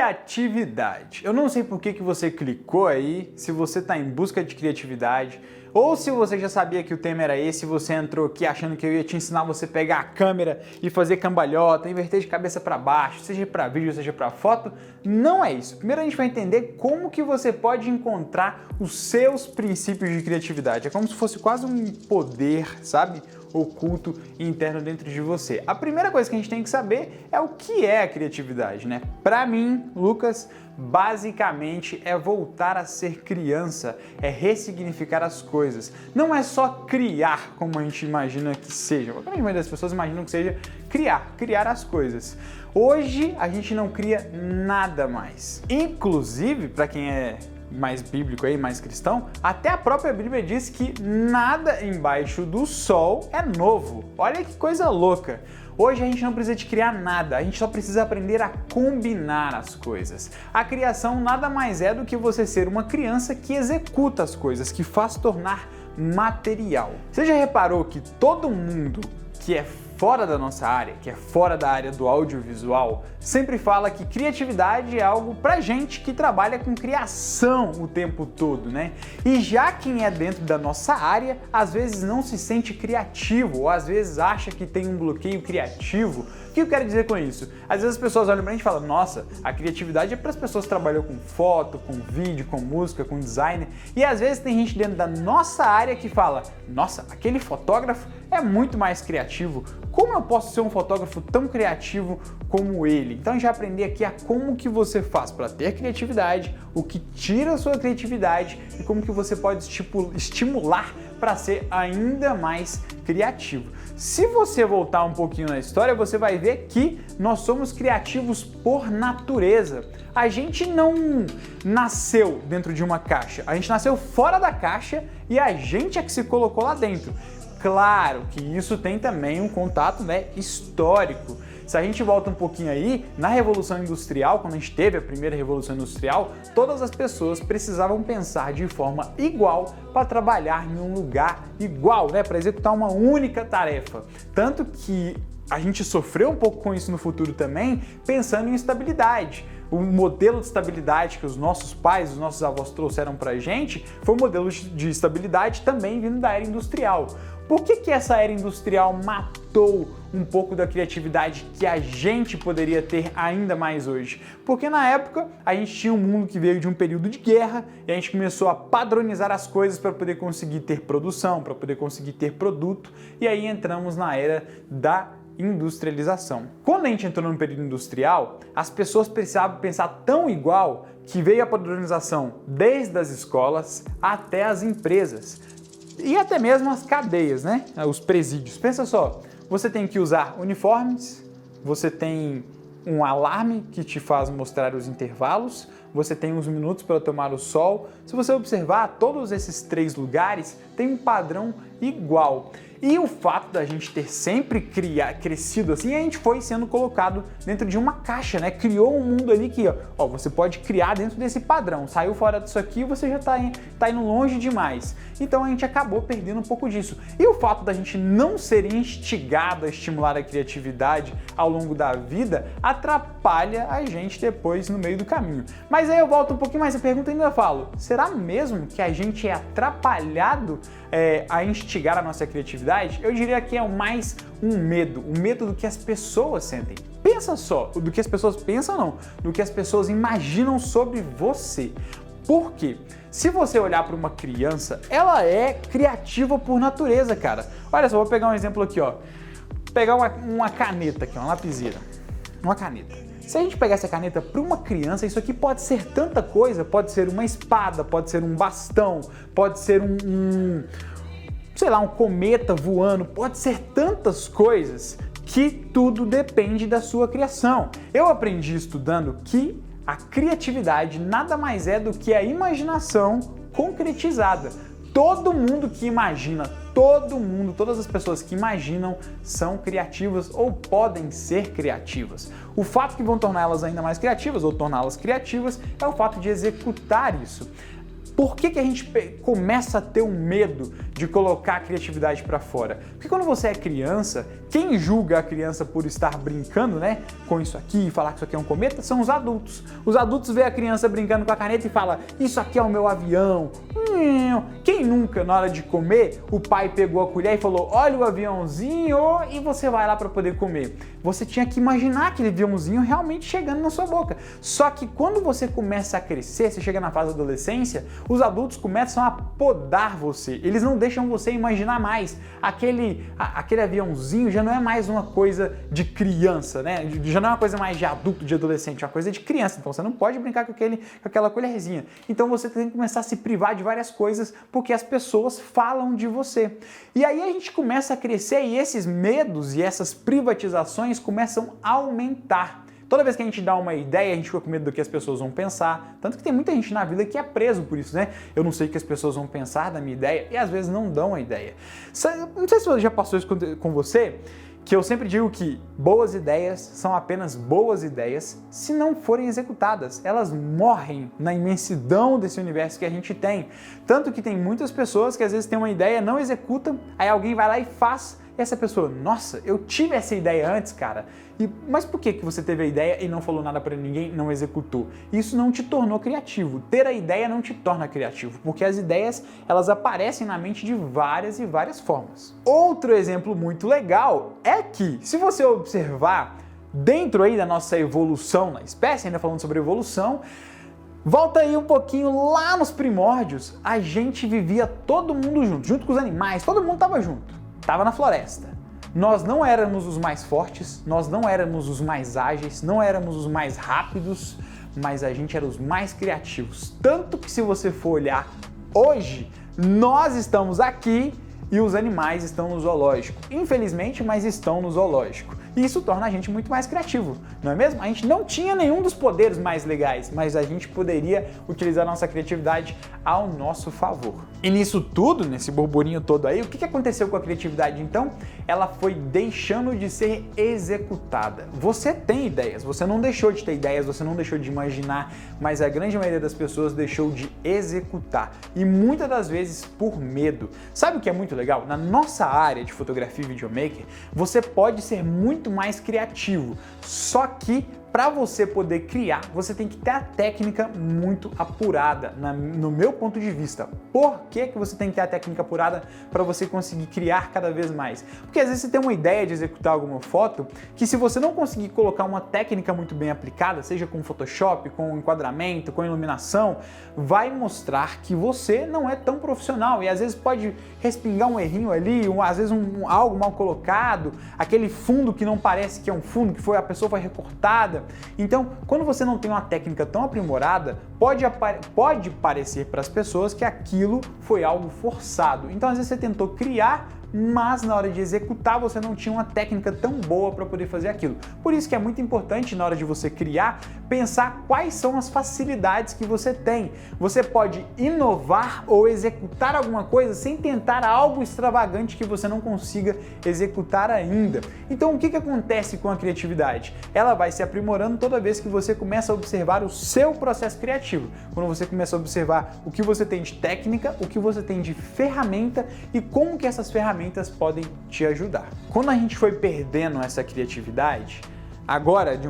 Criatividade. Eu não sei por que você clicou aí, se você está em busca de criatividade, ou se você já sabia que o tema era esse e você entrou aqui achando que eu ia te ensinar você a pegar a câmera e fazer cambalhota, inverter de cabeça para baixo, seja para vídeo, seja para foto. Não é isso. Primeiro a gente vai entender como que você pode encontrar os seus princípios de criatividade. É como se fosse quase um poder, sabe? Oculto e interno dentro de você. A primeira coisa que a gente tem que saber é o que é a criatividade, né? Para mim, Lucas, basicamente é voltar a ser criança, é ressignificar as coisas. Não é só criar como a gente imagina que seja. A maioria das pessoas imaginam que seja criar as coisas. Hoje a gente não cria nada mais. Inclusive, para quem é mais bíblico aí, mais cristão, até a própria Bíblia diz que nada embaixo do sol é novo. Olha que coisa louca! Hoje a gente não precisa de criar nada, a gente só precisa aprender a combinar as coisas. A criação nada mais é do que você ser uma criança que executa as coisas, que faz tornar material. Você já reparou que todo mundo que é fora da nossa área, que é fora da área do audiovisual, sempre fala que criatividade é algo pra gente que trabalha com criação o tempo todo, né? E já quem é dentro da nossa área, às vezes não se sente criativo, ou às vezes acha que tem um bloqueio criativo. O que eu quero dizer com isso? Às vezes as pessoas olham pra gente e falam, nossa, a criatividade é para as pessoas que trabalham com foto, com vídeo, com música, com design. E às vezes tem gente dentro da nossa área que fala, nossa, aquele fotógrafo é muito mais criativo. Como eu posso ser um fotógrafo tão criativo como ele? Então a gente vai aprender aqui a como que você faz para ter criatividade, o que tira a sua criatividade e como que você pode estimular para ser ainda mais criativo. Se você voltar um pouquinho na história, você vai ver que nós somos criativos por natureza. A gente não nasceu dentro de uma caixa, a gente nasceu fora da caixa e a gente é que se colocou lá dentro. Claro que isso tem também um contato, né, histórico. Se a gente volta um pouquinho aí, na Revolução Industrial, quando a gente teve a primeira Revolução Industrial, todas as pessoas precisavam pensar de forma igual para trabalhar em um lugar igual, né, para executar uma única tarefa. Tanto que a gente sofreu um pouco com isso no futuro também, pensando em estabilidade. O modelo de estabilidade que os nossos pais, os nossos avós trouxeram para a gente foi um modelo de estabilidade também vindo da era industrial. Por que essa era industrial matou um pouco da criatividade que a gente poderia ter ainda mais hoje? Porque na época a gente tinha um mundo que veio de um período de guerra e a gente começou a padronizar as coisas para poder conseguir ter produção, para poder conseguir ter produto, e aí entramos na era da industrialização. Quando a gente entrou no período industrial, as pessoas precisavam pensar tão igual que veio a padronização desde as escolas até as empresas. E até mesmo as cadeias, né? Os presídios. Pensa só, você tem que usar uniformes, você tem um alarme que te faz mostrar os intervalos, você tem uns minutos para tomar o sol. Se você observar, todos esses três lugares têm um padrão igual. E o fato da gente ter sempre crescido assim, a gente foi sendo colocado dentro de uma caixa, né? Criou um mundo ali que, ó, você pode criar dentro desse padrão. Saiu fora disso aqui, você já tá indo longe demais. Então a gente acabou perdendo um pouco disso. E o fato da gente não ser instigado a estimular a criatividade ao longo da vida atrapalha a gente depois no meio do caminho. Mas aí eu volto um pouquinho mais e pergunto e ainda falo, será mesmo que a gente é atrapalhado a instigar a nossa criatividade? Eu diria que é mais um medo, o medo do que as pessoas sentem. Pensa só, do que as pessoas pensam não, do que as pessoas imaginam sobre você. Por quê? Se você olhar para uma criança, ela é criativa por natureza, cara. Olha só, vou pegar um exemplo aqui, ó. Vou pegar uma caneta aqui, uma lapiseira, uma caneta. Se a gente pegar essa caneta para uma criança, isso aqui pode ser tanta coisa, pode ser uma espada, pode ser um bastão, pode ser sei lá, um cometa voando, pode ser tantas coisas que tudo depende da sua criação. Eu aprendi estudando que a criatividade nada mais é do que a imaginação concretizada. Todo mundo que imagina, todas as pessoas que imaginam são criativas ou podem ser criativas. O fato que vão torná-las ainda mais criativas ou torná-las criativas é o fato de executar isso. Por que a gente começa a ter um medo de colocar a criatividade para fora? Porque quando você é criança, quem julga a criança por estar brincando, né, com isso aqui e falar que isso aqui é um cometa são os adultos. Os adultos veem a criança brincando com a caneta e falam: isso aqui é o meu avião. Quem nunca, na hora de comer, o pai pegou a colher e falou: olha o aviãozinho, e você vai lá para poder comer. Você tinha que imaginar aquele aviãozinho realmente chegando na sua boca. Só que quando você começa a crescer, você chega na fase da adolescência, os adultos começam a podar você. Eles não deixam você imaginar mais. Aquele aviãozinho já não é mais uma coisa de criança, né? Já não é uma coisa mais de adulto, de adolescente, é uma coisa de criança. Então você não pode brincar com aquela colherzinha. Então você tem que começar a se privar de várias coisas porque as pessoas falam de você. E aí a gente começa a crescer e esses medos e essas privatizações começam a aumentar. Toda vez que a gente dá uma ideia, a gente fica com medo do que as pessoas vão pensar. Tanto que tem muita gente na vida que é preso por isso, né? Eu não sei o que as pessoas vão pensar da minha ideia e às vezes não dão a ideia. Não sei se você já passou isso com você, que eu sempre digo que boas ideias são apenas boas ideias se não forem executadas. Elas morrem na imensidão desse universo que a gente tem. Tanto que tem muitas pessoas que às vezes têm uma ideia, não executam, aí alguém vai lá e faz. E essa pessoa: nossa, eu tive essa ideia antes, cara. Mas por que você teve a ideia e não falou nada para ninguém, não executou? Isso não te tornou criativo. Ter a ideia não te torna criativo, porque as ideias, elas aparecem na mente de várias e várias formas. Outro exemplo muito legal é que, se você observar dentro aí da nossa evolução na espécie, ainda falando sobre evolução, volta aí um pouquinho lá nos primórdios, a gente vivia todo mundo junto com os animais, todo mundo estava junto. Estava na floresta. Nós não éramos os mais fortes, nós não éramos os mais ágeis, não éramos os mais rápidos, mas a gente era os mais criativos. Tanto que se você for olhar hoje, nós estamos aqui e os animais estão no zoológico. Infelizmente, mas estão no zoológico. E isso torna a gente muito mais criativo, não é mesmo? A gente não tinha nenhum dos poderes mais legais, mas a gente poderia utilizar a nossa criatividade ao nosso favor. E nisso tudo, nesse burburinho todo aí, o que aconteceu com a criatividade então? Ela foi deixando de ser executada. Você tem ideias, você não deixou de ter ideias, você não deixou de imaginar, mas a grande maioria das pessoas deixou de executar. E muitas das vezes por medo. Sabe o que é muito legal? Na nossa área de fotografia e videomaker, você pode ser muito mais criativo, só que para você poder criar, você tem que ter a técnica muito apurada, no meu ponto de vista. Por que você tem que ter a técnica apurada para você conseguir criar cada vez mais? Porque às vezes você tem uma ideia de executar alguma foto que, se você não conseguir colocar uma técnica muito bem aplicada, seja com Photoshop, com enquadramento, com iluminação, vai mostrar que você não é tão profissional e às vezes pode respingar um errinho ali, às vezes algo mal colocado, aquele fundo que não parece que é um fundo, que a pessoa foi recortada. Então, quando você não tem uma técnica tão aprimorada, pode parecer para as pessoas que aquilo foi algo forçado. Então, às vezes você tentou criar, mas na hora de executar você não tinha uma técnica tão boa para poder fazer aquilo. Por isso que é muito importante, na hora de você criar, pensar quais são as facilidades que você tem. Você pode inovar ou executar alguma coisa sem tentar algo extravagante que você não consiga executar ainda. Então o que acontece com a criatividade? Ela vai se aprimorando toda vez que você começa a observar o seu processo criativo. Quando você começa a observar o que você tem de técnica, o que você tem de ferramenta e como que essas ferramentas podem te ajudar. Quando a gente foi perdendo essa criatividade, agora, de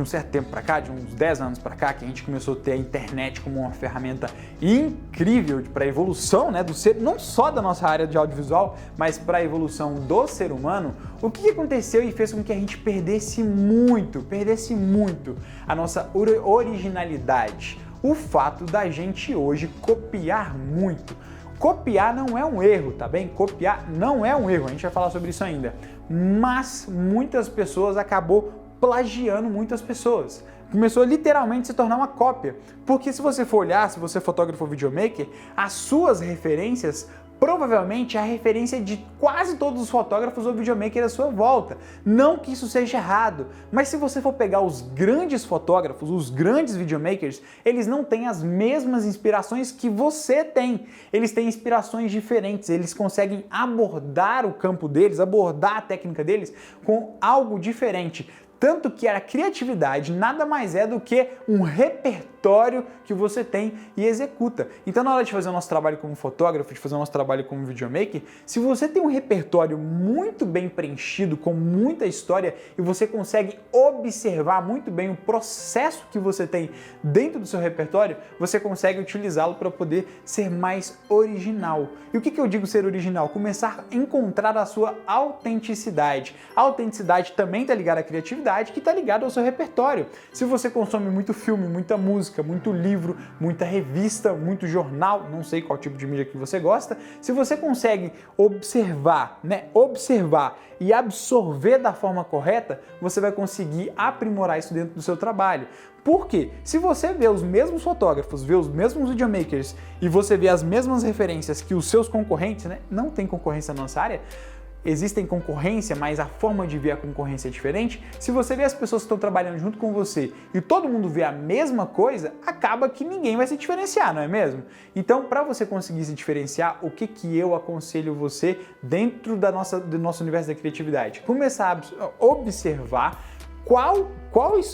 um certo tempo para cá, de uns 10 anos para cá, que a gente começou a ter a internet como uma ferramenta incrível para a evolução, né, do ser, não só da nossa área de audiovisual, mas para a evolução do ser humano, o que aconteceu e fez com que a gente perdesse muito a nossa originalidade? O fato da gente hoje copiar muito. Copiar não é um erro, tá bem? Copiar não é um erro, a gente vai falar sobre isso ainda. Mas muitas pessoas acabou plagiando muitas pessoas. Começou literalmente a se tornar uma cópia. Porque se você for olhar, se você é fotógrafo ou videomaker, as suas referências provavelmente é a referência de quase todos os fotógrafos ou videomakers à sua volta. Não que isso seja errado, mas se você for pegar os grandes fotógrafos, os grandes videomakers, eles não têm as mesmas inspirações que você tem. Eles têm inspirações diferentes, eles conseguem abordar o campo deles, abordar a técnica deles com algo diferente. Tanto que a criatividade nada mais é do que um repertório repertório que você tem e executa. Então, na hora de fazer o nosso trabalho como fotógrafo, de fazer o nosso trabalho como videomaker, se você tem um repertório muito bem preenchido, com muita história, e você consegue observar muito bem o processo que você tem dentro do seu repertório, você consegue utilizá-lo para poder ser mais original. E o que eu digo ser original? Começar a encontrar a sua autenticidade. A autenticidade também está ligada à criatividade, que está ligada ao seu repertório. Se você consome muito filme, muita música, muito livro, muita revista, muito jornal, não sei qual tipo de mídia que você gosta, se você consegue observar, observar e absorver da forma correta, você vai conseguir aprimorar isso dentro do seu trabalho. Por quê? Se você vê os mesmos fotógrafos, vê os mesmos videomakers e você vê as mesmas referências que os seus concorrentes, não tem concorrência na nossa área, existem concorrência, mas a forma de ver a concorrência é diferente. Se você vê as pessoas que estão trabalhando junto com você e todo mundo vê a mesma coisa, acaba que ninguém vai se diferenciar, não é mesmo? Então, para você conseguir se diferenciar, o que eu aconselho você dentro do nosso universo da criatividade? Começar a observar quais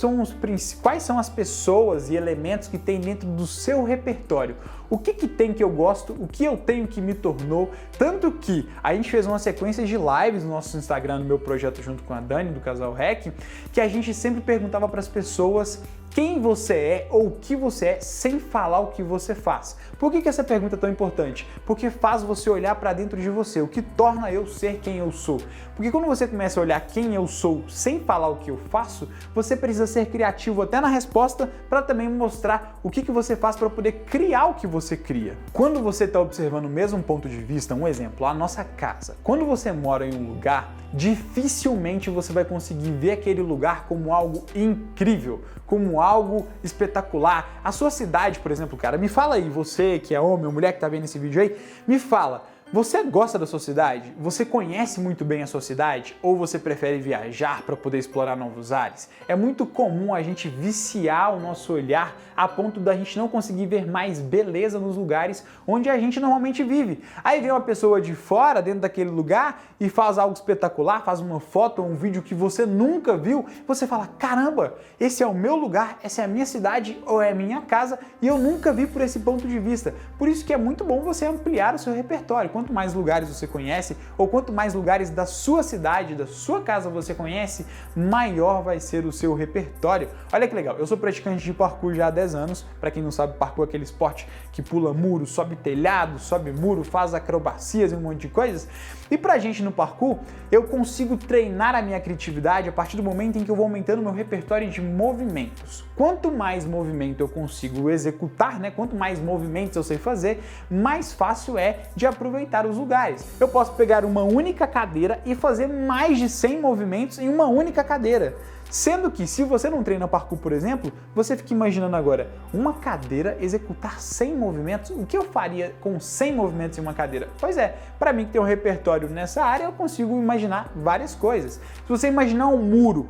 são as pessoas e elementos que tem dentro do seu repertório. O que tem que eu gosto, o que eu tenho que me tornou, tanto que a gente fez uma sequência de lives no nosso Instagram, no meu projeto junto com a Dani, do Casal Rec, que a gente sempre perguntava para as pessoas quem você é ou o que você é sem falar o que você faz. Por que essa pergunta é tão importante? Porque faz você olhar para dentro de você, o que torna eu ser quem eu sou. Porque quando você começa a olhar quem eu sou sem falar o que eu faço, você precisa ser criativo até na resposta para também mostrar o que você faz para poder criar o que você cria. Quando você está observando o mesmo ponto de vista, um exemplo, a nossa casa. Quando você mora em um lugar, dificilmente você vai conseguir ver aquele lugar como algo incrível, como algo espetacular. A sua cidade, por exemplo, cara, me fala aí, você que é homem ou mulher que tá vendo esse vídeo aí, me fala, você gosta da sua cidade? Você conhece muito bem a sua cidade? Ou você prefere viajar para poder explorar novos ares? É muito comum a gente viciar o nosso olhar a ponto da gente não conseguir ver mais beleza nos lugares onde a gente normalmente vive. Aí vem uma pessoa de fora, dentro daquele lugar, e faz algo espetacular, faz uma foto ou um vídeo que você nunca viu, você fala, caramba, esse é o meu lugar, essa é a minha cidade ou é a minha casa e eu nunca vi por esse ponto de vista. Por isso que é muito bom você ampliar o seu repertório. Quanto mais lugares você conhece, ou quanto mais lugares da sua cidade, da sua casa você conhece, maior vai ser o seu repertório. Olha que legal, eu sou praticante de parkour já há 10 anos. Para quem não sabe, parkour é aquele esporte que pula muro, sobe telhado, sobe muro, faz acrobacias e um monte de coisas. E pra gente no parkour, eu consigo treinar a minha criatividade a partir do momento em que eu vou aumentando meu repertório de movimentos. Quanto mais movimento eu consigo executar, quanto mais movimentos eu sei fazer, mais fácil é de aproveitar os lugares. Eu posso pegar uma única cadeira e fazer mais de 100 movimentos em uma única cadeira. Sendo que, se você não treina parkour, por exemplo, você fica imaginando agora, uma cadeira executar 100 movimentos, o que eu faria com 100 movimentos em uma cadeira? Pois é, para mim que tem um repertório nessa área, eu consigo imaginar várias coisas. Se você imaginar um muro,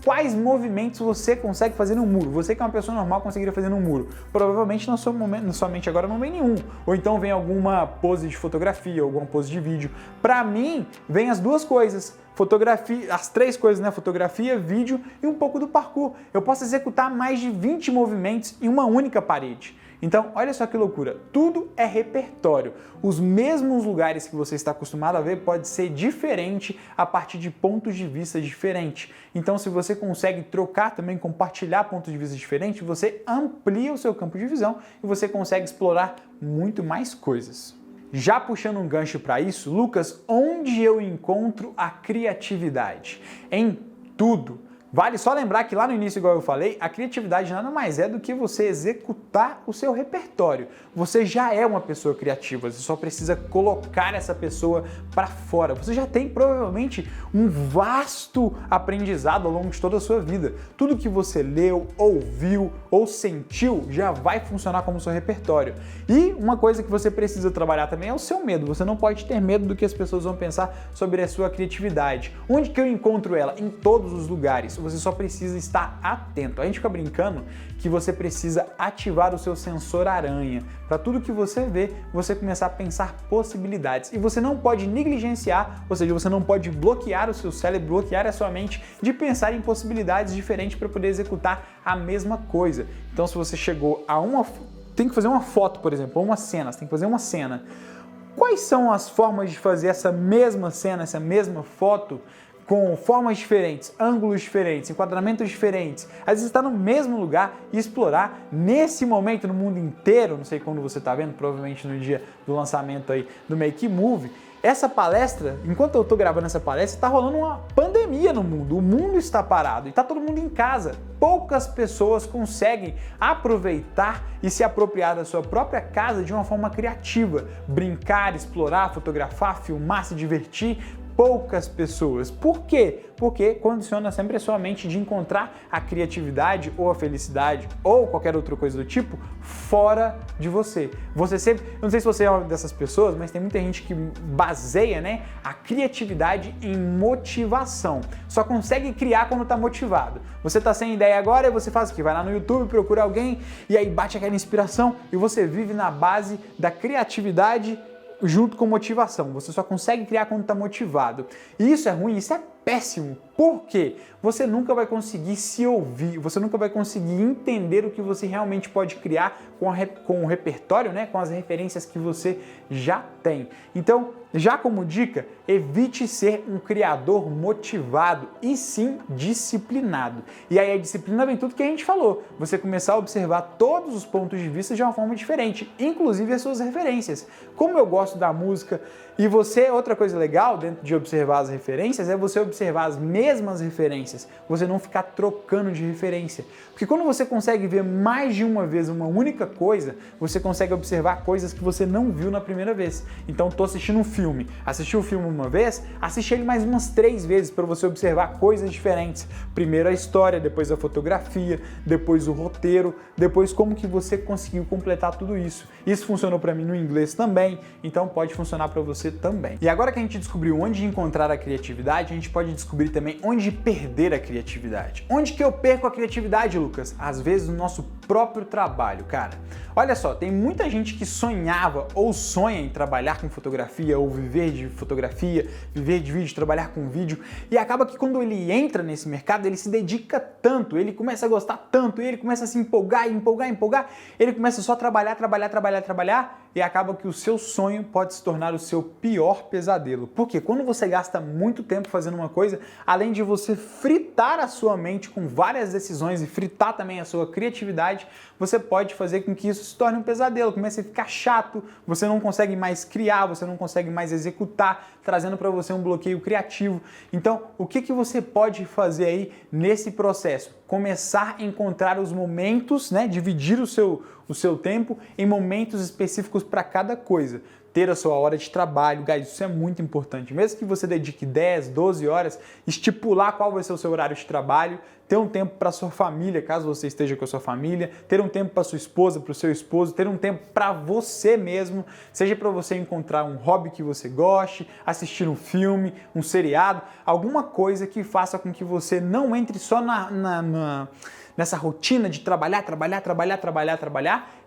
quais movimentos você consegue fazer no muro? Você que é uma pessoa normal conseguiria fazer no muro? Provavelmente na sua mente agora não vem nenhum. Ou então vem alguma pose de fotografia, alguma pose de vídeo. Para mim, vem as duas coisas. Fotografia, as três coisas, fotografia, vídeo e um pouco do parkour. Eu posso executar mais de 20 movimentos em uma única parede. Então, olha só que loucura, tudo é repertório. Os mesmos lugares que você está acostumado a ver pode ser diferente a partir de pontos de vista diferentes. Então, se você consegue trocar também, compartilhar pontos de vista diferentes, você amplia o seu campo de visão e você consegue explorar muito mais coisas. Já puxando um gancho para isso, Lucas, onde eu encontro a criatividade? Em tudo. Vale só lembrar que lá no início, igual eu falei, a criatividade nada mais é do que você executar o seu repertório. Você já é uma pessoa criativa, você só precisa colocar essa pessoa para fora. Você já tem provavelmente um vasto aprendizado ao longo de toda a sua vida. Tudo que você leu, ouviu ou sentiu já vai funcionar como seu repertório. E uma coisa que você precisa trabalhar também é o seu medo. Você não pode ter medo do que as pessoas vão pensar sobre a sua criatividade. Onde que eu encontro ela? Em todos os lugares. você só precisa estar atento. A gente fica brincando que você precisa ativar o seu sensor aranha, para tudo que você vê, você começar a pensar possibilidades. E você não pode negligenciar, ou seja, você não pode bloquear o seu cérebro, bloquear a sua mente de pensar em possibilidades diferentes para poder executar a mesma coisa. Então, se você chegou a tem que fazer uma foto, por exemplo, ou uma cena, você tem que fazer uma cena. Quais são as formas de fazer essa mesma cena, essa mesma foto, com formas diferentes, ângulos diferentes, enquadramentos diferentes? Às vezes está no mesmo lugar e explorar nesse momento, no mundo inteiro, não sei quando você está vendo, provavelmente no dia do lançamento aí do Make Move. Essa palestra, enquanto eu estou gravando essa palestra, está rolando uma pandemia no mundo. O mundo está parado e está todo mundo em casa. Poucas pessoas conseguem aproveitar e se apropriar da sua própria casa de uma forma criativa. Brincar, explorar, fotografar, filmar, se divertir. Poucas pessoas. Por quê? Porque condiciona sempre a sua mente de encontrar a criatividade ou a felicidade ou qualquer outra coisa do tipo fora de você. Você sempre, eu não sei se você é uma dessas pessoas, mas tem muita gente que baseia, né, a criatividade em motivação. Só consegue criar quando está motivado. Você está sem ideia agora e você faz o quê? Vai lá no YouTube, procura alguém e aí bate aquela inspiração e você vive na base da criatividade junto com motivação. Você só consegue criar quando está motivado. E isso é ruim, isso é péssimo. Por quê? Você nunca vai conseguir se ouvir, você nunca vai conseguir entender o que você realmente pode criar com o repertório, né? Com as referências que você já tem. Então, já como dica, evite ser um criador motivado e sim disciplinado. E aí a disciplina vem tudo que a gente falou. Você começar a observar todos os pontos de vista de uma forma diferente, inclusive as suas referências. Como eu gosto da música e você, outra coisa legal dentro de observar as referências é você observar as mesmas referências, você não ficar trocando de referência. Porque quando você consegue ver mais de uma vez uma única coisa, você consegue observar coisas que você não viu na primeira vez. Então, estou assistindo um filme, assisti o filme uma vez, assisti ele mais umas 3 vezes para você observar coisas diferentes. Primeiro a história, depois a fotografia, depois o roteiro, depois como que você conseguiu completar tudo isso. Isso funcionou para mim no inglês também, então pode funcionar para você também. E agora que a gente descobriu onde encontrar a criatividade, a gente pode descobrir também onde perder a criatividade. Onde que eu perco a criatividade, Lucas? Às vezes no nosso próprio trabalho, cara. Olha só, tem muita gente que sonhava ou sonha em trabalhar com fotografia ou viver de fotografia, viver de vídeo, trabalhar com vídeo, e acaba que quando ele entra nesse mercado, ele se dedica tanto, ele começa a gostar tanto, ele começa a se empolgar, ele começa só a trabalhar, e acaba que o seu sonho pode se tornar o seu pior pesadelo. Porque quando você gasta muito tempo fazendo uma coisa, além de você fritar a sua mente com várias decisões e fritar também a sua criatividade, você pode fazer com que isso se torne um pesadelo, comece a ficar chato, você não consegue mais criar, você não consegue mais executar, trazendo para você um bloqueio criativo. Então, o que você pode fazer aí nesse processo? Começar a encontrar os momentos, né? Dividir o seu tempo em momentos específicos para cada coisa. Ter a sua hora de trabalho, guys, isso é muito importante. Mesmo que você dedique 10, 12 horas, estipular qual vai ser o seu horário de trabalho, ter um tempo para sua família, caso você esteja com a sua família, ter um tempo para sua esposa, para o seu esposo, ter um tempo para você mesmo, seja para você encontrar um hobby que você goste, assistir um filme, um seriado, alguma coisa que faça com que você não entre só nessa rotina de trabalhar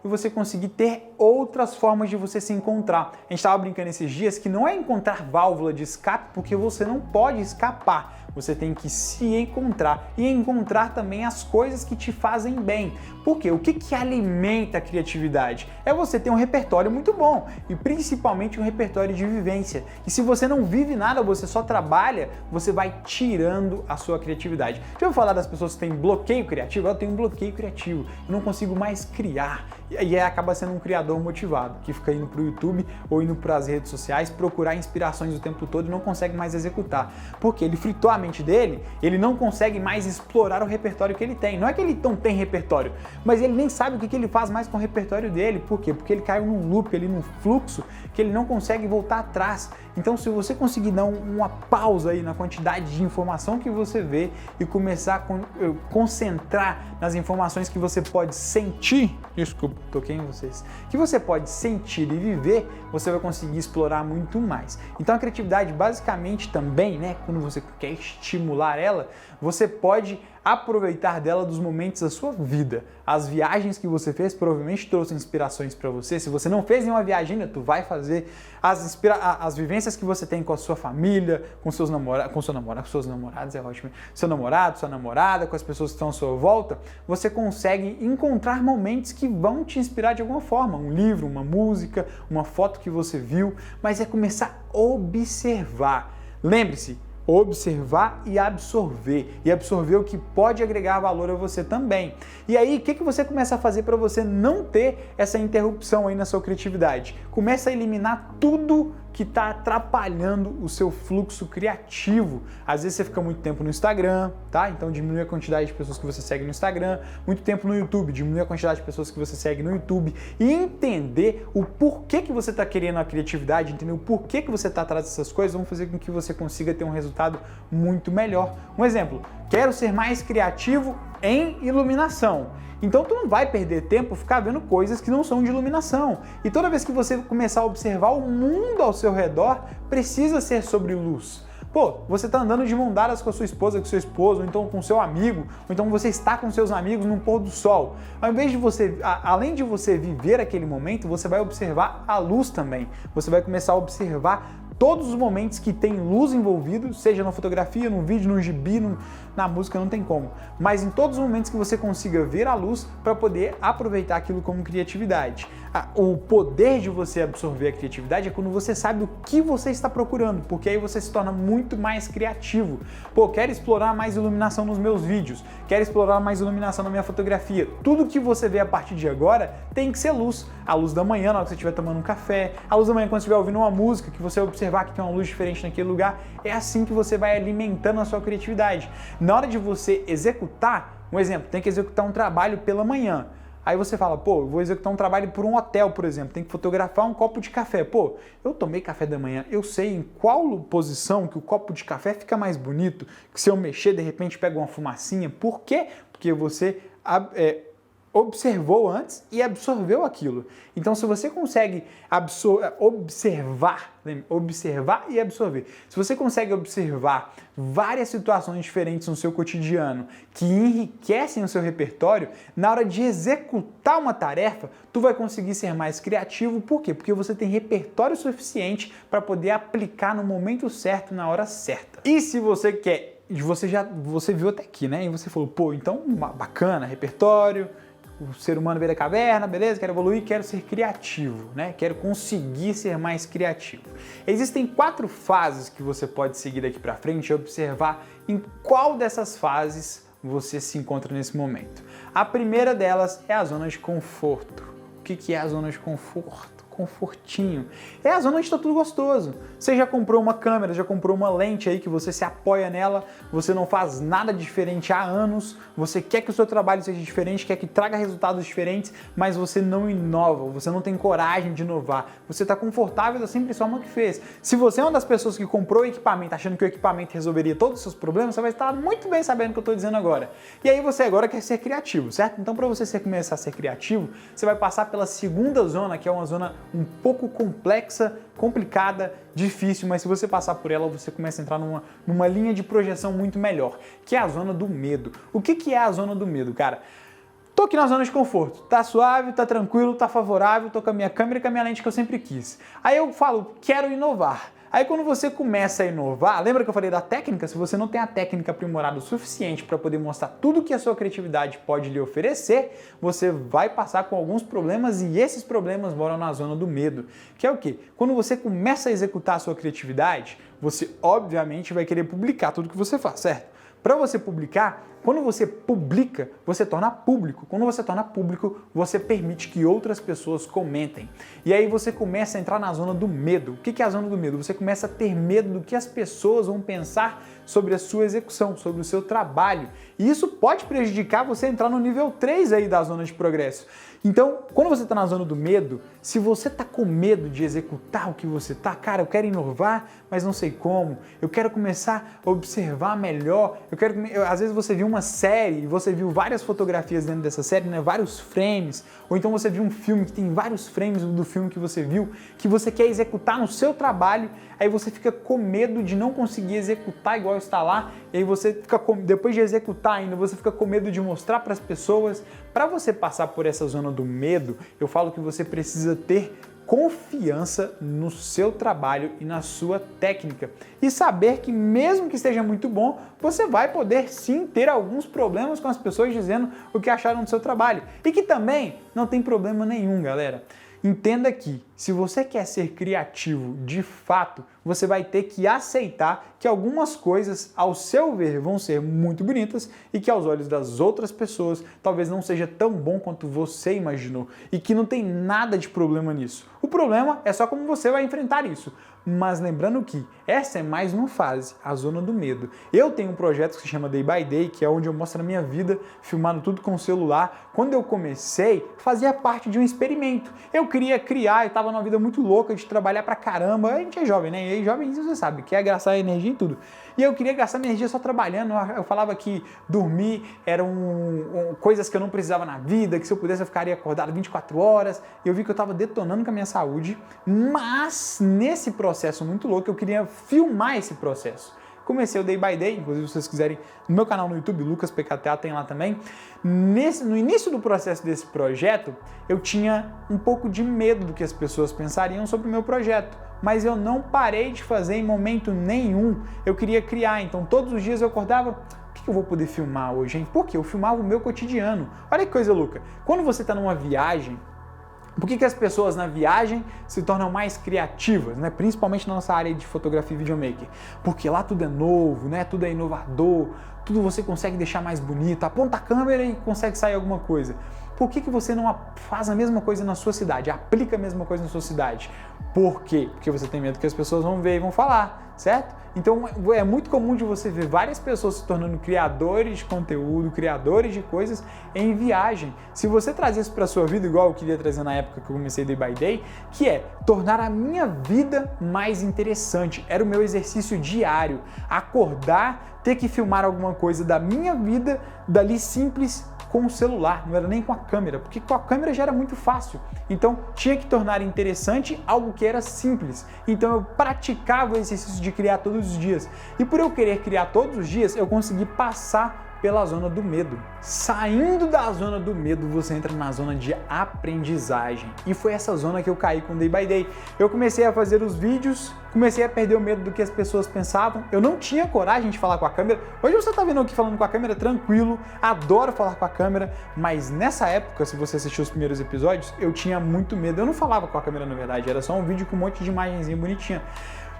e você conseguir ter outras formas de você se encontrar. A gente estava brincando esses dias que não é encontrar válvula de escape, porque você não pode escapar. Você tem que se encontrar e encontrar também as coisas que te fazem bem. Por quê? O que alimenta a criatividade? É você ter um repertório muito bom e principalmente um repertório de vivência. E se você não vive nada, você só trabalha, você vai tirando a sua criatividade. Já ouviu falar das pessoas que têm bloqueio criativo? Eu tenho um bloqueio criativo, eu não consigo mais criar. E aí acaba sendo um criador motivado, que fica indo para o YouTube ou indo para as redes sociais procurar inspirações o tempo todo e não consegue mais executar. Porque ele fritou a mente dele, ele não consegue mais explorar o repertório que ele tem. Não é que ele não tem repertório, mas ele nem sabe o que ele faz mais com o repertório dele. Por quê? Porque ele caiu num loop, ali num fluxo, que ele não consegue voltar atrás. Então, se você conseguir dar uma pausa aí na quantidade de informação que você vê e começar a concentrar nas informações que você pode sentir, desculpa, toquei em vocês, que você pode sentir e viver, você vai conseguir explorar muito mais. Então, a criatividade, basicamente, também, né, quando você quer estimular ela, você pode aproveitar dela dos momentos da sua vida. As viagens que você fez provavelmente trouxeram inspirações para você. Se você não fez nenhuma viagem ainda, tu vai fazer. As vivências que você tem com a sua família, com seus namorados, com seus namorados é ótimo, seu namorado, sua namorada, com as pessoas que estão à sua volta, você consegue encontrar momentos que vão te inspirar de alguma forma. Um livro, uma música, uma foto que você viu, mas é começar a observar. Lembre-se, observar e absorver o que pode agregar valor a você também. E aí, o que você começa a fazer para você não ter essa interrupção aí na sua criatividade? Começa a eliminar tudo que está atrapalhando o seu fluxo criativo. Às vezes você fica muito tempo no Instagram, tá? Então diminui a quantidade de pessoas que você segue no Instagram, muito tempo no YouTube, diminui a quantidade de pessoas que você segue no YouTube e entender o porquê que você está querendo a criatividade, entender o porquê que você está atrás dessas coisas, vão fazer com que você consiga ter um resultado muito melhor. Um exemplo, quero ser mais criativo em iluminação. Então tu não vai perder tempo ficar vendo coisas que não são de iluminação. E toda vez que você começar a observar o mundo ao seu redor, precisa ser sobre luz. Pô, você tá andando de mão dadas com a sua esposa, com seu esposo, ou então com seu amigo, ou então você está com seus amigos num pôr do sol. Ao invés de você, além de você viver aquele momento, você vai observar a luz também. Você vai começar a observar todos os momentos que tem luz envolvido, seja na fotografia, no vídeo, no gibi, na música, não tem como. Mas em todos os momentos que você consiga ver a luz para poder aproveitar aquilo como criatividade. O poder de você absorver a criatividade é quando você sabe o que você está procurando, porque aí você se torna muito mais criativo. Pô, quero explorar mais iluminação nos meus vídeos, quero explorar mais iluminação na minha fotografia. Tudo que você vê a partir de agora tem que ser luz. A luz da manhã, na hora que você estiver tomando um café, a luz da manhã quando você estiver ouvindo uma música, que você observar que tem uma luz diferente naquele lugar. É assim que você vai alimentando a sua criatividade. Na hora de você executar, um exemplo, tem que executar um trabalho pela manhã. Aí você fala, pô, eu vou executar um trabalho por um hotel, por exemplo, tem que fotografar um copo de café. Pô, eu tomei café da manhã, eu sei em qual posição que o copo de café fica mais bonito, que se eu mexer, de repente pega uma fumacinha. Por quê? Porque você observou antes e absorveu aquilo. Então, se você consegue observar e absorver, se você consegue observar várias situações diferentes no seu cotidiano que enriquecem o seu repertório, na hora de executar uma tarefa, tu vai conseguir ser mais criativo. Por quê? Porque você tem repertório suficiente para poder aplicar no momento certo, na hora certa. E se você quer, você viu até aqui, né? E você falou, pô, então bacana, repertório, o ser humano veio da caverna, beleza, quero evoluir, quero ser criativo, né? Quero conseguir ser mais criativo. Existem 4 fases que você pode seguir daqui para frente e observar em qual dessas fases você se encontra nesse momento. A primeira delas é a zona de conforto. O que é a zona de conforto? Confortinho. É a zona onde está tudo gostoso. Você já comprou uma câmera, já comprou uma lente aí que você se apoia nela, você não faz nada diferente há anos, você quer que o seu trabalho seja diferente, quer que traga resultados diferentes, mas você não inova, você não tem coragem de inovar. Você está confortável da simples forma que fez. Se você é uma das pessoas que comprou o equipamento achando que o equipamento resolveria todos os seus problemas, você vai estar muito bem sabendo o que eu estou dizendo agora. E aí você agora quer ser criativo, certo? Então para você começar a ser criativo, você vai passar pela segunda zona, que é uma zona um pouco complexa, complicada, difícil, mas se você passar por ela, você começa a entrar numa linha de projeção muito melhor, que é a zona do medo. O que é a zona do medo, cara? Tô aqui na zona de conforto, tá suave, tá tranquilo, tá favorável, tô com a minha câmera e com a minha lente que eu sempre quis. Aí eu falo, quero inovar. Aí quando você começa a inovar, lembra que eu falei da técnica? Se você não tem a técnica aprimorada o suficiente para poder mostrar tudo que a sua criatividade pode lhe oferecer, você vai passar com alguns problemas e esses problemas moram na zona do medo. Que é o quê? Quando você começa a executar a sua criatividade, você obviamente vai querer publicar tudo que você faz, certo? Para você publicar, quando você publica, você torna público. Quando você torna público, você permite que outras pessoas comentem. E aí você começa a entrar na zona do medo. O que é a zona do medo? Você começa a ter medo do que as pessoas vão pensar sobre a sua execução, sobre o seu trabalho. E isso pode prejudicar você entrar no nível 3 aí da zona de progresso. Então, quando você está na zona do medo, se você está com medo de executar o que você está, cara, eu quero inovar, mas não sei como, eu quero começar a observar melhor, às vezes você viu uma série e você viu várias fotografias dentro dessa série, né, vários frames, ou então você viu um filme que tem vários frames do filme que você viu, que você quer executar no seu trabalho, aí você fica com medo de não conseguir executar igual está lá, e aí você fica depois de executar ainda, você fica com medo de mostrar para as pessoas. Para você passar por essa zona do medo, eu falo que você precisa ter confiança no seu trabalho e na sua técnica e saber que mesmo que esteja muito bom, você vai poder sim ter alguns problemas com as pessoas dizendo o que acharam do seu trabalho e que também não tem problema nenhum, galera. Entenda que, se você quer ser criativo de fato, você vai ter que aceitar que algumas coisas, ao seu ver, vão ser muito bonitas e que aos olhos das outras pessoas talvez não seja tão bom quanto você imaginou e que não tem nada de problema nisso. O problema é só como você vai enfrentar isso. Mas lembrando que essa é mais uma fase, a zona do medo. Eu tenho um projeto que se chama Day by Day, que é onde eu mostro a minha vida, filmando tudo com o celular. Quando eu comecei, fazia parte de um experimento. Eu queria criar, eu estava numa vida muito louca de trabalhar pra caramba. A gente é jovem, né? E aí, jovem, você sabe, quer gastar energia em tudo. E eu queria gastar minha energia só trabalhando. Eu falava que dormir eram coisas que eu não precisava na vida, que se eu pudesse eu ficaria acordado 24 horas. E eu vi que eu estava detonando com a minha saúde, mas nesse processo muito louco eu queria filmar esse processo. Comecei o Day by Day, inclusive se vocês quiserem, no meu canal no YouTube, Lucas PKTA, tem lá também. No início do processo desse projeto, eu tinha um pouco de medo do que as pessoas pensariam sobre o meu projeto, mas eu não parei de fazer em momento nenhum. Eu queria criar, então todos os dias eu acordava, o que eu vou poder filmar hoje, hein? Porque eu filmava o meu cotidiano. Olha que coisa louca, quando você está numa viagem, por que as pessoas na viagem se tornam mais criativas, né? Principalmente na nossa área de fotografia e videomaker? Porque lá tudo é novo, né? Tudo é inovador, tudo você consegue deixar mais bonito, aponta a câmera e consegue sair alguma coisa. Por que você não faz a mesma coisa na sua cidade, aplica a mesma coisa na sua cidade? Por quê? Porque você tem medo que as pessoas vão ver e vão falar, certo? Então é muito comum de você ver várias pessoas se tornando criadores de conteúdo, criadores de coisas em viagem. Se você trazer isso para a sua vida, igual eu queria trazer na época que eu comecei Day by Day, que é tornar a minha vida mais interessante. Era o meu exercício diário. Acordar, ter que filmar alguma coisa da minha vida, dali simples, com o celular, não era nem com a câmera, porque com a câmera já era muito fácil. Então tinha que tornar interessante algo que era simples. Então eu praticava o exercício de criar todos os dias. E por eu querer criar todos os dias, eu consegui passar pela zona do medo. Saindo da zona do medo, você entra na zona de aprendizagem. E foi essa zona que eu caí com Day by Day. Eu comecei a fazer os vídeos, comecei a perder o medo do que as pessoas pensavam. Eu não tinha coragem de falar com a câmera. Hoje você tá vendo aqui falando com a câmera tranquilo, adoro falar com a câmera, mas nessa época, se você assistiu os primeiros episódios, eu tinha muito medo. Eu não falava com a câmera, na verdade, era só um vídeo com um monte de imagenzinha bonitinha.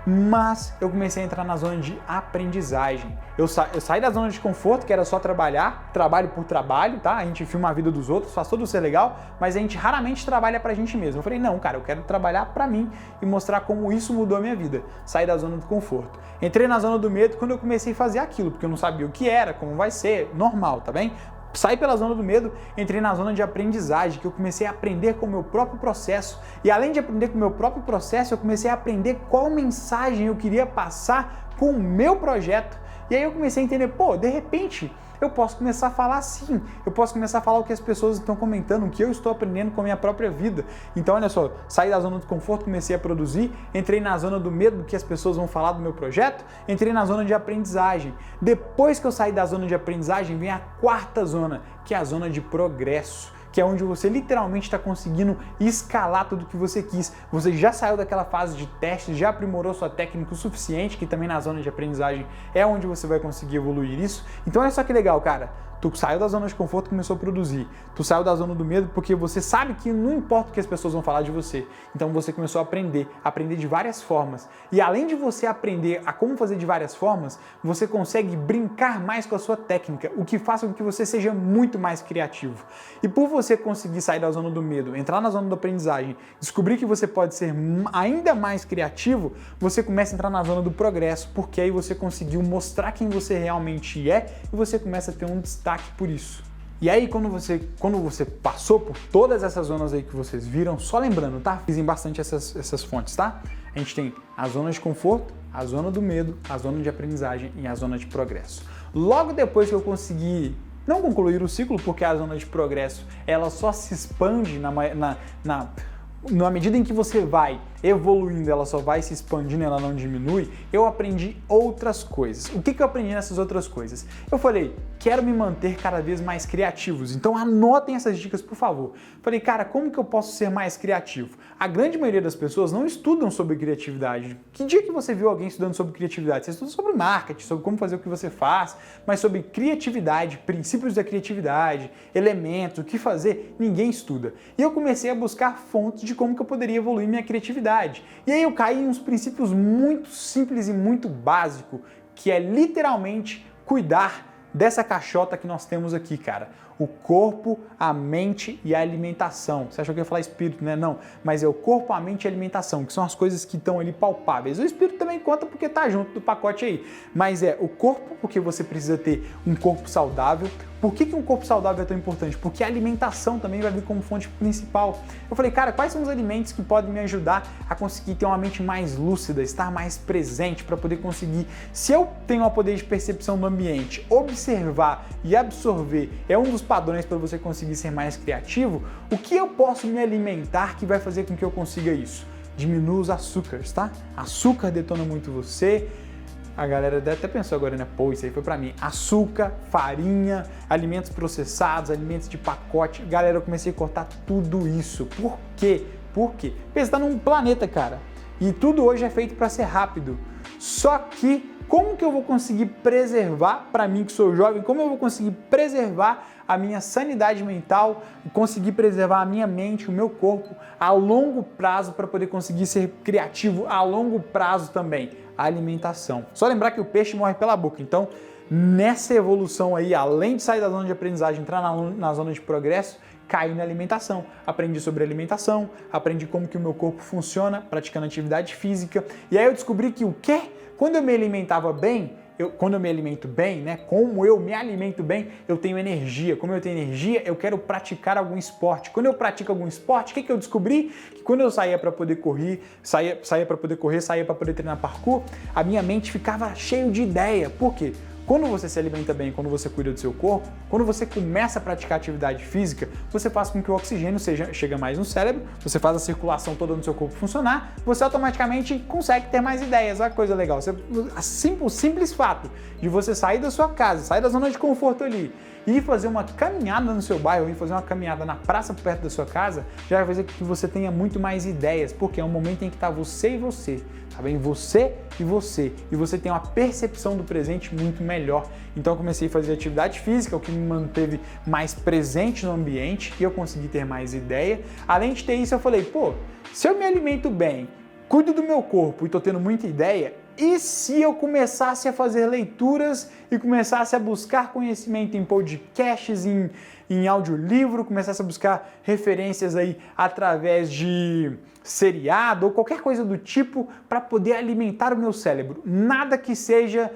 Mas eu comecei a entrar na zona de aprendizagem. Eu saí da zona de conforto, que era só trabalhar, trabalho por trabalho, tá? A gente filma a vida dos outros, faz tudo ser legal, mas a gente raramente trabalha pra gente mesmo. Eu falei, não, cara, eu quero trabalhar pra mim e mostrar como isso mudou a minha vida. Saí da zona do conforto. Entrei na zona do medo quando eu comecei a fazer aquilo, porque eu não sabia o que era, como vai ser, normal, tá bem? Saí pela zona do medo, entrei na zona de aprendizagem, que eu comecei a aprender com o meu próprio processo. E além de aprender com o meu próprio processo, eu comecei a aprender qual mensagem eu queria passar com o meu projeto. E aí eu comecei a entender, pô, de repente eu posso começar a falar assim, eu posso começar a falar o que as pessoas estão comentando, o que eu estou aprendendo com a minha própria vida. Então, olha só, saí da zona do conforto, comecei a produzir, entrei na zona do medo do que as pessoas vão falar do meu projeto, entrei na zona de aprendizagem. Depois que eu saí da zona de aprendizagem, vem a quarta zona, que é a zona de progresso, que é onde você literalmente está conseguindo escalar tudo que você quis. Você já saiu daquela fase de teste, já aprimorou sua técnica o suficiente, que também na zona de aprendizagem é onde você vai conseguir evoluir isso. Então olha só que legal, cara. Tu saiu da zona de conforto e começou a produzir. Tu saiu da zona do medo porque você sabe que não importa o que as pessoas vão falar de você. Então você começou a aprender de várias formas. E além de você aprender a como fazer de várias formas, você consegue brincar mais com a sua técnica, o que faz com que você seja muito mais criativo. E por você conseguir sair da zona do medo, entrar na zona da aprendizagem, descobrir que você pode ser ainda mais criativo, você começa a entrar na zona do progresso, porque aí você conseguiu mostrar quem você realmente é e você começa a ter um destaque por isso. E aí, quando você passou por todas essas zonas aí que vocês viram, só lembrando, tá? Dizem bastante essas fontes, tá? A gente tem a zona de conforto, a zona do medo, a zona de aprendizagem e a zona de progresso. Logo depois que eu consegui não concluir o ciclo, porque a zona de progresso ela só se expande na medida em que você vai evoluindo, ela só vai se expandindo, ela não diminui, eu aprendi outras coisas. O que eu aprendi nessas outras coisas? Eu falei, quero me manter cada vez mais criativos, então anotem essas dicas, por favor. Falei, cara, como que eu posso ser mais criativo? A grande maioria das pessoas não estudam sobre criatividade. Que dia que você viu alguém estudando sobre criatividade? Você estuda sobre marketing, sobre como fazer o que você faz, mas sobre criatividade, princípios da criatividade, elementos, o que fazer, ninguém estuda. E eu comecei a buscar fontes de como que eu poderia evoluir minha criatividade. E aí eu caí em uns princípios muito simples e muito básicos, que é literalmente cuidar dessa caixota que nós temos aqui, cara. O corpo, a mente e a alimentação. Você achou que eu ia falar espírito, né? Não, mas é o corpo, a mente e a alimentação, que são as coisas que estão ali palpáveis. O espírito também conta porque tá junto do pacote aí. Mas é o corpo, porque você precisa ter um corpo saudável. Por que um corpo saudável é tão importante? Porque a alimentação também vai vir como fonte principal. Eu falei, cara, quais são os alimentos que podem me ajudar a conseguir ter uma mente mais lúcida, estar mais presente para poder conseguir, se eu tenho o poder de percepção do ambiente, observar e absorver é um dos padrões para você conseguir ser mais criativo, o que eu posso me alimentar que vai fazer com que eu consiga isso? Diminua os açúcares, tá? Açúcar detona muito você. A galera até pensou agora, né? Pô, isso aí foi pra mim. Açúcar, farinha, alimentos processados, alimentos de pacote. Galera, eu comecei a cortar tudo isso. Por quê? Por quê? Porque você tá num planeta, cara. E tudo hoje é feito para ser rápido. Só que como que eu vou conseguir preservar, para mim que sou jovem, como eu vou conseguir preservar a minha sanidade mental, conseguir preservar a minha mente, o meu corpo a longo prazo para poder conseguir ser criativo a longo prazo também? A alimentação. Só lembrar que o peixe morre pela boca, então nessa evolução aí, além de sair da zona de aprendizagem, entrar na zona de progresso, cair na alimentação. Aprendi sobre alimentação, aprendi como que o meu corpo funciona, praticando atividade física, e aí eu descobri que o quê? Quando eu me alimentava bem, quando eu me alimento bem, né? Como eu me alimento bem, eu tenho energia. Como eu tenho energia, eu quero praticar algum esporte. Quando eu pratico algum esporte, o que eu descobri? Que quando eu saía para poder correr, saía para poder treinar parkour, a minha mente ficava cheia de ideia. Por quê? Quando você se alimenta bem, quando você cuida do seu corpo, quando você começa a praticar atividade física, você faz com que o oxigênio chegue mais no cérebro, você faz a circulação toda no seu corpo funcionar, você automaticamente consegue ter mais ideias. Olha que coisa legal. O simples fato de você sair da sua casa, sair da zona de conforto ali e ir fazer uma caminhada no seu bairro, ir fazer uma caminhada na praça perto da sua casa, já vai fazer com que você tenha muito mais ideias, porque é um momento em que está você e você. Tá bem? Você e você tem uma percepção do presente muito melhor. Então eu comecei a fazer atividade física, o que me manteve mais presente no ambiente e eu consegui ter mais ideia. Além de ter isso, eu falei, pô, se eu me alimento bem, cuido do meu corpo e tô tendo muita ideia, e se eu começasse a fazer leituras e começasse a buscar conhecimento em podcasts, em audiolivro, começasse a buscar referências aí através de seriado ou qualquer coisa do tipo para poder alimentar o meu cérebro. Nada que seja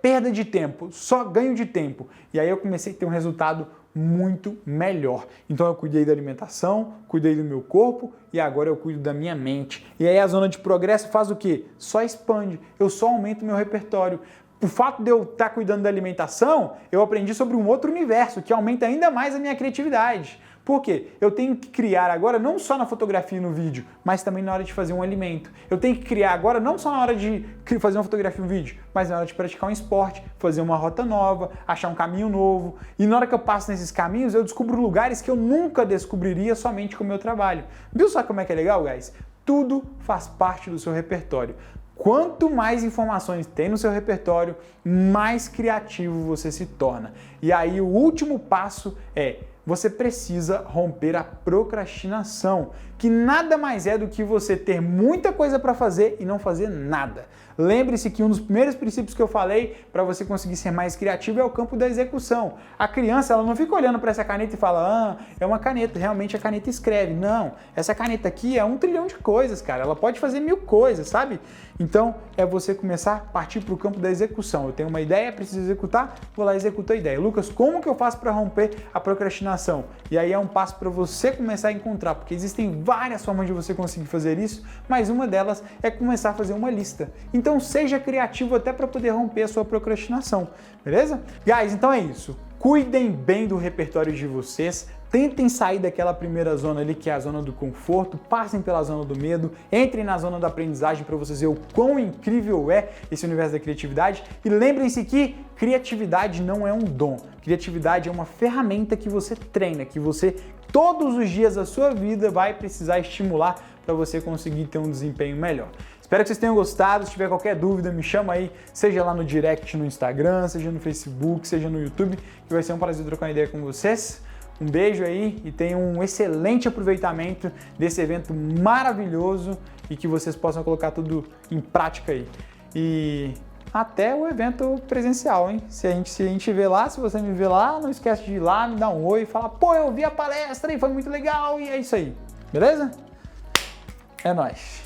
perda de tempo, só ganho de tempo. E aí eu comecei a ter um resultado muito melhor. Então eu cuidei da alimentação, cuidei do meu corpo e agora eu cuido da minha mente. E aí a zona de progresso faz o quê? Só expande, eu só aumento o meu repertório. Por fato de eu estar cuidando da alimentação, eu aprendi sobre um outro universo que aumenta ainda mais a minha criatividade. Por quê? Eu tenho que criar agora não só na fotografia e no vídeo, mas também na hora de fazer um alimento. Eu tenho que criar agora não só na hora de fazer uma fotografia e um vídeo, mas na hora de praticar um esporte, fazer uma rota nova, achar um caminho novo. E na hora que eu passo nesses caminhos, eu descubro lugares que eu nunca descobriria somente com o meu trabalho. Viu só como é que é legal, guys? Tudo faz parte do seu repertório. Quanto mais informações tem no seu repertório, mais criativo você se torna. E aí o último passo é você precisa romper a procrastinação, que nada mais é do que você ter muita coisa para fazer e não fazer nada. Lembre-se que um dos primeiros princípios que eu falei para você conseguir ser mais criativo é o campo da execução. A criança, ela não fica olhando para essa caneta e fala, é uma caneta, realmente a caneta escreve. Não, essa caneta aqui é 1 trilhão de coisas, cara, ela pode fazer 1000 coisas, sabe? Então, é você começar a partir para o campo da execução. Eu tenho uma ideia, preciso executar, vou lá e executo a ideia. Lucas, como que eu faço para romper a procrastinação? E aí é um passo para você começar a encontrar, porque existem várias formas de você conseguir fazer isso, mas uma delas é começar a fazer uma lista. Então seja criativo até para poder romper a sua procrastinação, beleza? Guys, então é isso. Cuidem bem do repertório de vocês, tentem sair daquela primeira zona ali, que é a zona do conforto, passem pela zona do medo, entrem na zona da aprendizagem para vocês verem o quão incrível é esse universo da criatividade e lembrem-se que criatividade não é um dom, criatividade é uma ferramenta que você treina, que você todos os dias da sua vida vai precisar estimular para você conseguir ter um desempenho melhor. Espero que vocês tenham gostado. Se tiver qualquer dúvida, me chama aí, seja lá no direct no Instagram, seja no Facebook, seja no YouTube, que vai ser um prazer trocar uma ideia com vocês. Um beijo aí e tenham um excelente aproveitamento desse evento maravilhoso e que vocês possam colocar tudo em prática aí. E até o evento presencial, hein? Se a gente vê lá, se você me vê lá, não esquece de ir lá, me dar um oi e falar, pô, eu vi a palestra e foi muito legal e é isso aí. Beleza? É nóis!